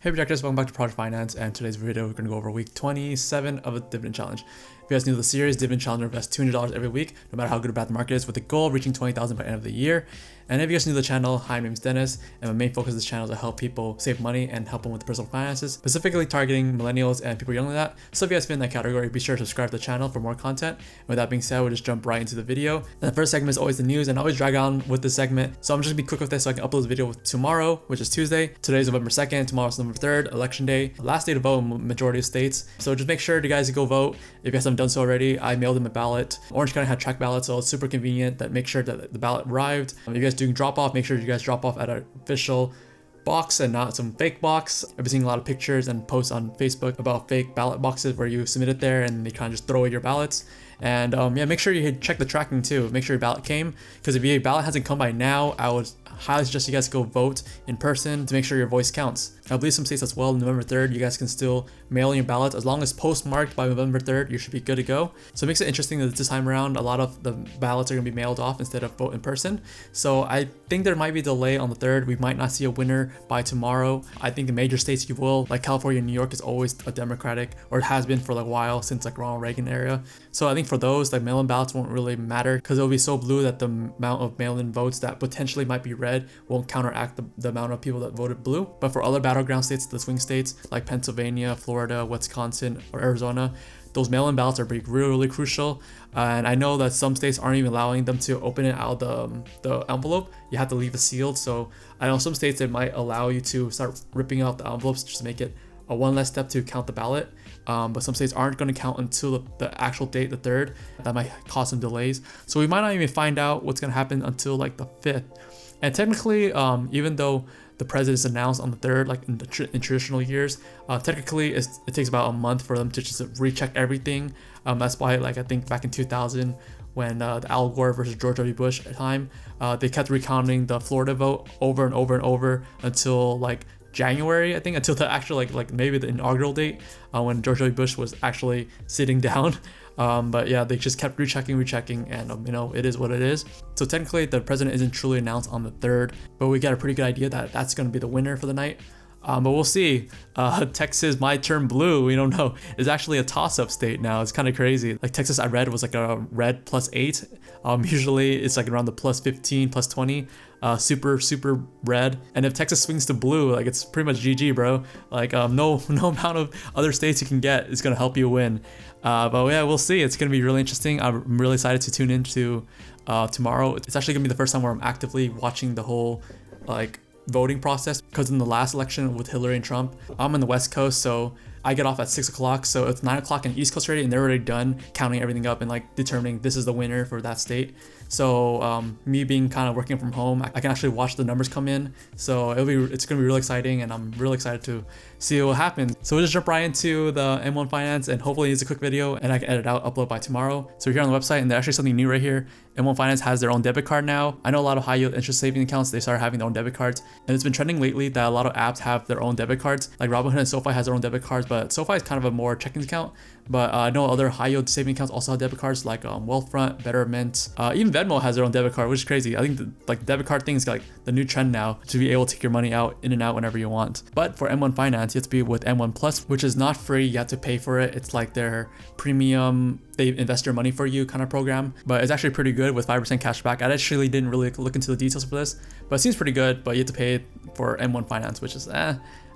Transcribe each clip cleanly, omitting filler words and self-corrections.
Hey projectors, welcome back to Project Finance, and today's video we're going to go over week 27 of a dividend challenge. If you guys new to the series, dividend challenge invests $200 every week, no matter how good or bad the market is, with the goal of reaching $20,000 by the end of the year. And if you guys new to the channel, hi, my name is Dennis, and my main focus of this channel is to help people save money and help them with personal finances, specifically targeting millennials and people younger than that. So if you guys fit in that category, be sure to subscribe to the channel for more content. And with that being said, we'll just jump right into the video. And the first segment is always the news, and I always drag on with this segment, so I'm just gonna be quick with this so I can upload the video tomorrow, which is Tuesday. Today's November 2nd, tomorrow's November 3rd, election day, last day to vote in majority of states. So just make sure you guys go vote. If you guys haven't done so already, I mailed in a ballot. Orange County had track ballots, so it's super convenient that make sure that the ballot arrived. If you guys do drop off, make sure you guys drop off at an official box and not some fake box. I've been seeing a lot of pictures and posts on Facebook about fake ballot boxes where you submit it there and they kind of just throw away your ballots. And yeah, make sure you check the tracking too. Make sure your ballot came, because if your ballot hasn't come by now, I would highly suggest you guys go vote in person to make sure your voice counts. I believe some states as well, November 3rd, you guys can still mail in your ballots. As long as postmarked by November 3rd, you should be good to go. So it makes it interesting that this time around, a lot of the ballots are going to be mailed off instead of vote in person. So I think there might be a delay on the 3rd. We might not see a winner by tomorrow. I think the major states you will, like California and New York, is always a Democratic, or it has been for like a while since like Ronald Reagan era. So I think for those, like mail-in ballots won't really matter, because it'll be so blue that the amount of mail-in votes that potentially might be red won't counteract the amount of people that voted blue. But for other battleground states, the swing states like Pennsylvania, Florida, Wisconsin, or Arizona, those mail-in ballots are really crucial. And I know that some states aren't even allowing them to open it out of the envelope. You have to leave it sealed. So I know some states, that might allow you to start ripping out the envelopes just to make it a one less step to count the ballot. But some states aren't going to count until the actual date, the 3rd. That might cause some delays. So we might not even find out what's going to happen until like the 5th. And technically, even though the president is announced on the 3rd, like in traditional years, technically it takes about a month for them to just recheck everything. That's why, like, I think back in 2000, when the Al Gore versus George W. Bush time, they kept recounting the Florida vote over and over and over until like January, I think, until the actual like maybe the inaugural date, when George W. Bush was actually sitting down. But yeah, they just kept rechecking, and you know, it is what it is. So technically the president isn't truly announced on the 3rd, but we get a pretty good idea that that's going to be the winner for the night. But we'll see. Texas might turn blue. We don't know. It's actually a toss-up state now. It's kind of crazy. Like Texas, I read, was like a red +8. Usually it's like around the +15, +20. Super red. And if Texas swings to blue, like, it's pretty much GG, bro. Like no amount of other states you can get is gonna help you win. But yeah, we'll see. It's gonna be really interesting. I'm really excited to tune into tomorrow. It's actually gonna be the first time where I'm actively watching the whole like voting process, because in the last election with Hillary and Trump, I'm on the West Coast, so I get off at 6 o'clock, so it's 9 o'clock in East Coast already, and they're already done counting everything up and like determining this is the winner for that state. So me being kind of working from home, I can actually watch the numbers come in. So it's gonna be really exciting, and I'm really excited to see what happens. So we'll just jump right into the M1 Finance, and hopefully it's a quick video and I can edit out, upload by tomorrow. So we're here on the website, and there's actually something new right here. M1 Finance has their own debit card now. I know a lot of high yield interest saving accounts, they started having their own debit cards, and it's been trending lately that a lot of apps have their own debit cards. Like Robinhood and SoFi has their own debit cards, but SoFi is kind of a more checking account. But I know other high yield saving accounts also have debit cards, like Wealthfront, Betterment, even Venmo has their own debit card, which is crazy. I think the debit card thing is like the new trend now, to be able to take your money out in and out whenever you want. But for M1 Finance, you have to be with M1 Plus, which is not free. You have to pay for it. It's like their premium, they invest your money for you kind of program, but it's actually pretty good with 5% cash back. I actually didn't really look into the details for this, but it seems pretty good. But you have to pay for M1 Finance, which is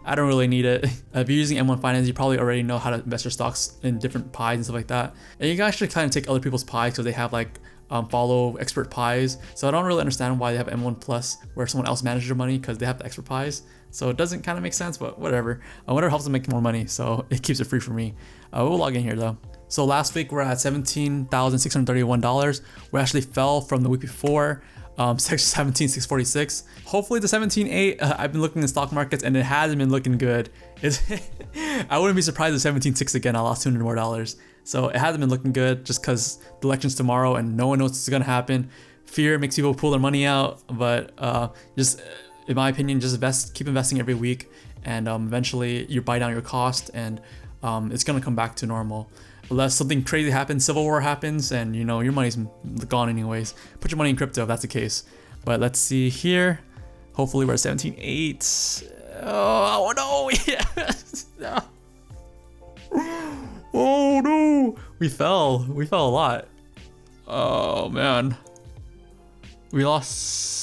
I don't really need it. If you're using M1 Finance, you probably already know how to invest your stocks in different pies and stuff like that. And you can actually kind of take other people's pies, because they have like follow expert pies. So I don't really understand why they have M1 Plus where someone else manages your money, because they have the expert pies. So it doesn't kind of make sense, but whatever. Whatever helps them make more money, so it keeps it free for me. We'll log in here though. So last week we're at $17,631. We actually fell from the week before, 17,646. Hopefully the 17.8. I've been looking in stock markets and it hasn't been looking good. I wouldn't be surprised if 17.6 again. I lost $200 more. So it hasn't been looking good, just because the election's tomorrow and no one knows what's gonna happen. Fear makes people pull their money out, but just in my opinion, just keep investing every week, and eventually you buy down your cost, and it's gonna come back to normal. Unless something crazy happens, civil war happens, and you know your money's gone anyways. Put your money in crypto if that's the case. But let's see here. Hopefully we're at 17.8. Oh no! Yes! No. Oh no! We fell a lot. Oh man. We lost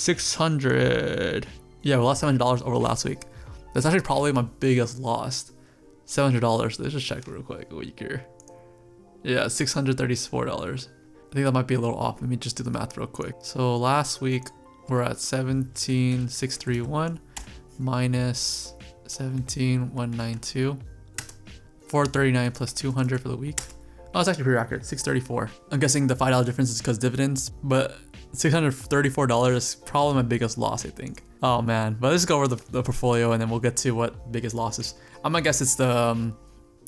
600. Yeah, we lost $700 over last week. That's actually probably my biggest loss. $700. Let's just check real quick. A week here. Yeah, $634. I think that might be a little off. Let me just do the math real quick. So last week we're at 17,631 minus 17,192. 439 plus 200 for the week. Oh, it's actually pretty accurate. 634. I'm guessing the $5 difference is because dividends, but $634 is probably my biggest loss, I think. Oh man, but let's go over the portfolio and then we'll get to what biggest losses. I'm gonna guess it's the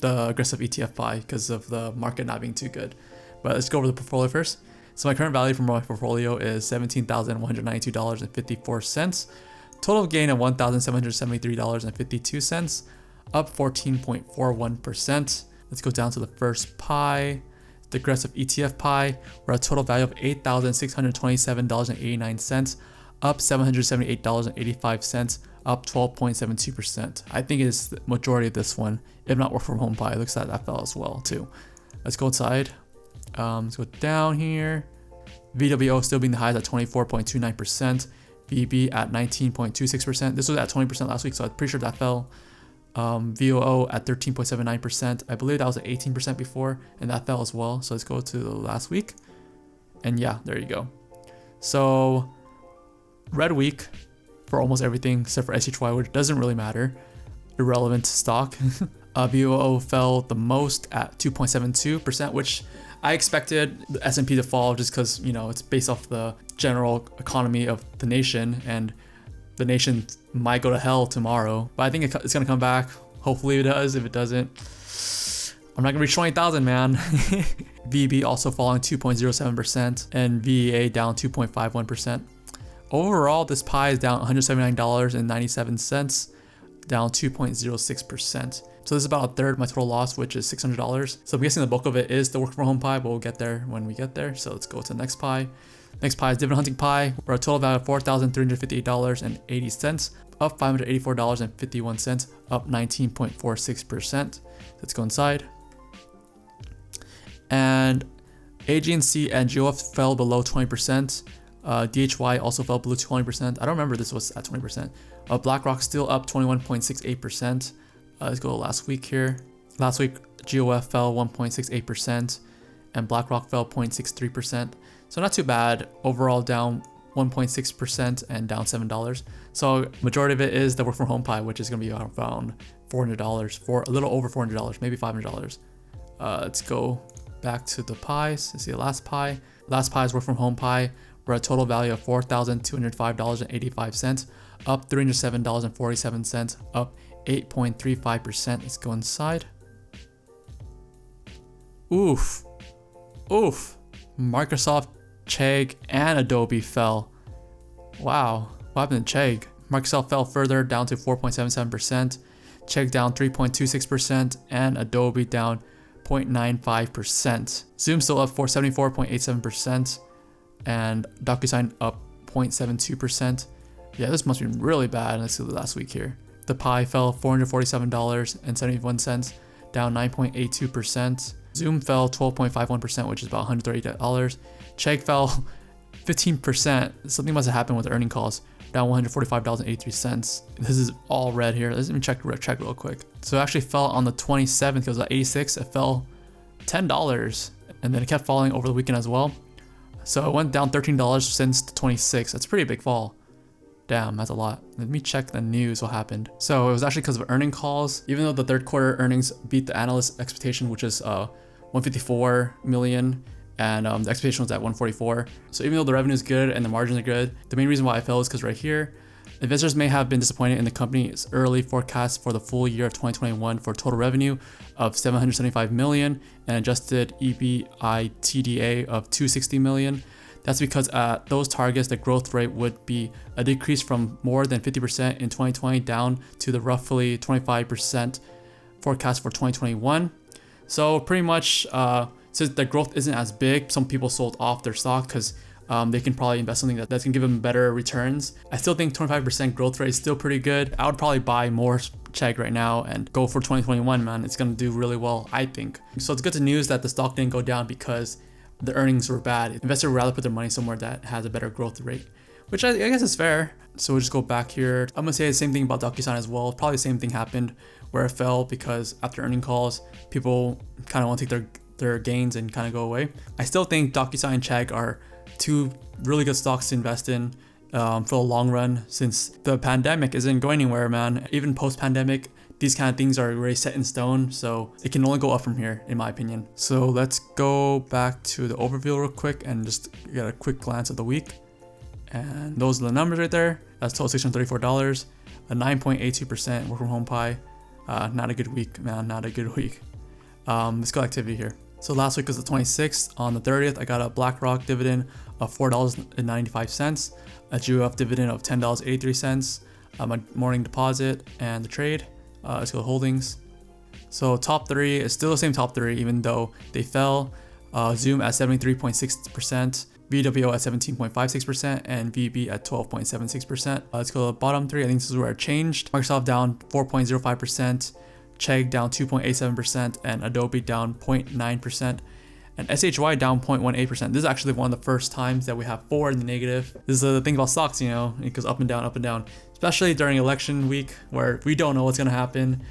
aggressive ETF buy because of the market not being too good. But let's go over the portfolio first. So my current value from my portfolio is $17,192.54. Total gain of $1,773.52, up 14.41%. Let's go down to the first pie, the aggressive ETF pie. We're at a total value of $8,627.89, up $778.85, up 12.72%. I think it's the majority of this one, if not work from home pie. It looks like that fell as well too. Let's go inside. Let's go down here. VWO still being the highest at 24.29%. VB at 19.26%. This was at 20% last week, so I'm pretty sure that fell. VOO at 13.79%. I believe that was at 18% before, and that fell as well. So let's go to the last week. And yeah, there you go. So red week for almost everything except for SHY, which doesn't really matter. Irrelevant stock. VOO fell the most at 2.72%, which I expected the S&P to fall just because, you know, it's based off the general economy of the nation, and the nation might go to hell tomorrow. But I think it's going to come back. Hopefully it does. If it doesn't, I'm not going to reach 20,000, man. VB also falling 2.07% and VEA down 2.51%. Overall, this pie is down $179.97, down 2.06%. So this is about a third of my total loss, which is $600. So I'm guessing the bulk of it is the work from home pie, but we'll get there when we get there. So let's go to the next pie. Next pie is dividend hunting pie. We're at a total value of $4,358.80, up $584.51, up 19.46%. Let's go inside. And AGNC and GOF fell below 20%. DHY also fell below 20%. I don't remember this was at 20%. BlackRock still up 21.68%. Let's go last week here. Last week, GOF fell 1.68% and BlackRock fell 0.63%. So not too bad. Overall down 1.6% and down $7. So majority of it is the work from home pie, which is going to be around $400, for a little over $400, maybe $500. Let's go back to the pies. Let's see the last pie. Last pie is work from home pie. We're at a total value of $4,205.85, up $307.47, up 8.35%. Let's go inside. Oof. Microsoft, Chegg, and Adobe fell. Wow. What happened to Chegg? Microsoft fell further down to 4.77%. Chegg down 3.26%, and Adobe down 0.95%. Zoom still up 474.87%, and DocuSign up 0.72%. Yeah, this must be really bad. Let's see the last week here. The pie fell $447.71, down 9.82%. Zoom fell 12.51%, which is about $130. Chegg fell 15%. Something must have happened with the earning calls, down $145.83. This is all red here. Let me check real quick. So it actually fell on the 27th. It was at 86. It fell $10, and then it kept falling over the weekend as well. So it went down $13 since the 26th. That's a pretty big fall. Damn, that's a lot. Let me check the news, what happened. So it was actually because of earning calls. Even though the third quarter earnings beat the analyst expectation, which is 154 million, and the expectation was at 144. So even though the revenue is good and the margins are good, the main reason why I fell is because right here, investors may have been disappointed in the company's early forecast for the full year of 2021 for total revenue of 775 million and adjusted EBITDA of 260 million. That's because at those targets, the growth rate would be a decrease from more than 50% in 2020 down to the roughly 25% forecast for 2021. So pretty much, since the growth isn't as big, some people sold off their stock because they can probably invest something that's gonna give them better returns. I still think 25% growth rate is still pretty good. I would probably buy more Chegg right now and go for 2021, man. It's gonna do really well, I think. So it's good to news that the stock didn't go down because the earnings were bad. Investors would rather put their money somewhere that has a better growth rate, which I guess is fair. So we'll just go back here. I'm gonna say the same thing about DocuSign as well. Probably the same thing happened where it fell because after earning calls, people kind of want to take their gains and kind of go away. I still think DocuSign and Chegg are two really good stocks to invest in for the long run, since the pandemic isn't going anywhere, man. Even post-pandemic, these kind of things are already set in stone, so it can only go up from here, in my opinion. So let's go back to the overview real quick and just get a quick glance at the week. And those are the numbers right there. That's total $634, a 9.82% work from home pie. Not a good week, man, not a good week. Let's go activity here. So last week was the 26th. On the 30th, I got a BlackRock dividend of $4.95, a GUF dividend of $10.83, my morning deposit, and the trade. Let's go holdings. So top three is still the same top three, even though they fell. Zoom at 73.6%, VWO at 17.56%, and VB at 12.76%. Let's go to the bottom three. I think this is where it changed. Microsoft down 4.05%, Chegg down 2.87%, and Adobe down 0.9%, and SHY down 0.18%. This is actually one of the first times that we have 4 in the negative. This is the thing about stocks, you know, it goes up and down, especially during election week where we don't know what's gonna happen.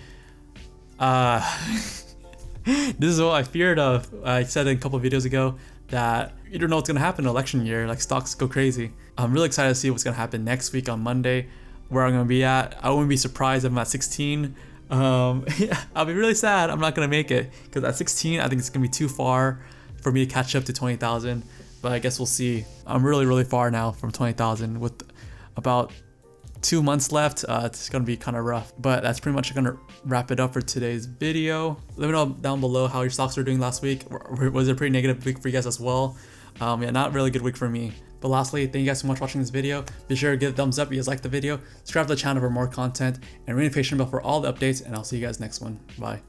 This is what I feared of. I said a couple of videos ago that you don't know what's gonna happen in election year, like stocks go crazy. I'm really excited to see what's gonna happen next week on Monday, where I'm gonna be at. I wouldn't be surprised if I'm at 16. Yeah, I'll be really sad I'm not gonna make it, because at 16 I think it's gonna be too far for me to catch up to 20,000, but I guess we'll see. I'm really far now from 20,000 with about 2 months left. It's gonna be kind of rough, but that's pretty much gonna wrap it up for today's video. Let me know down below how your stocks were doing last week. Was it a pretty negative week for you guys as well? Yeah, not really good week for me. But lastly, thank you guys so much for watching this video. Be sure to give a thumbs up if you guys like the video, subscribe to the channel for more content, and ring the notification bell for all the updates, and I'll see you guys next one. Bye.